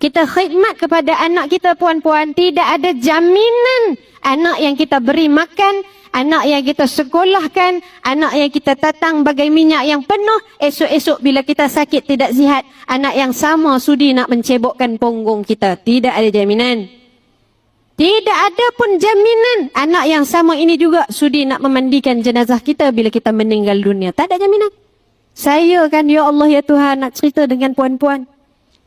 Kita khidmat kepada anak kita puan-puan, tidak ada jaminan anak yang kita beri makan, anak yang kita sekolahkan, anak yang kita tatang bagai minyak yang penuh, esok-esok bila kita sakit tidak sihat, anak yang sama sudi nak mencebokkan punggung kita. Tidak ada jaminan. Tidak ada pun jaminan anak yang sama ini juga sudi nak memandikan jenazah kita bila kita meninggal dunia. Tak ada jaminan. Saya kan, ya Allah ya Tuhan, nak cerita dengan puan-puan.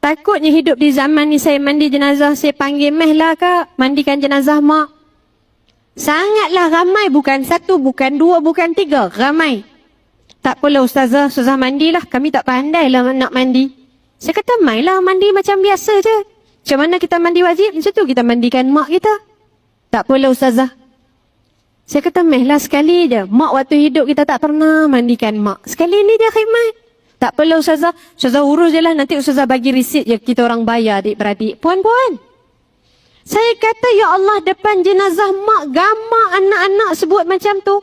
Takutnya hidup di zaman ni saya mandi jenazah, saya panggil meh lah kak, mandikan jenazah mak. Sangatlah ramai, bukan satu, bukan dua, bukan tiga, ramai. Tak apalah ustazah, ustazah mandilah, kami tak pandai lah nak mandi. Saya kata, mainlah mandi macam biasa je. Macam mana kita mandi wajib, macam tu kita mandikan mak kita. Tak apalah ustazah. Saya kata, meh lah sekali je. Mak waktu hidup kita tak pernah mandikan mak. Sekali ni dia khidmat. Tak apalah ustazah, ustazah urus je lah, nanti ustazah bagi resit je, kita orang bayar adik-beradik. Puan-puan, saya kata ya Allah, depan jenazah mak, gamak anak-anak sebut macam tu.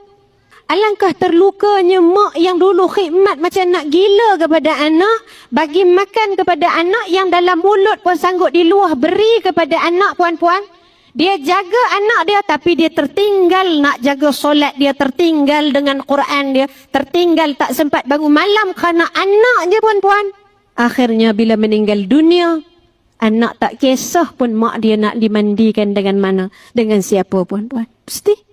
Alangkah terlukanya mak yang dulu khidmat macam nak gila kepada anak, bagi makan kepada anak yang dalam mulut pun sanggup di luar beri kepada anak puan-puan. Dia jaga anak dia tapi dia tertinggal nak jaga solat dia, tertinggal dengan Quran dia, tertinggal tak sempat bangun malam kerana anak je puan-puan. Akhirnya bila meninggal dunia, anak tak kisah pun mak dia nak dimandikan dengan mana, dengan siapa puan-puan. Pasti.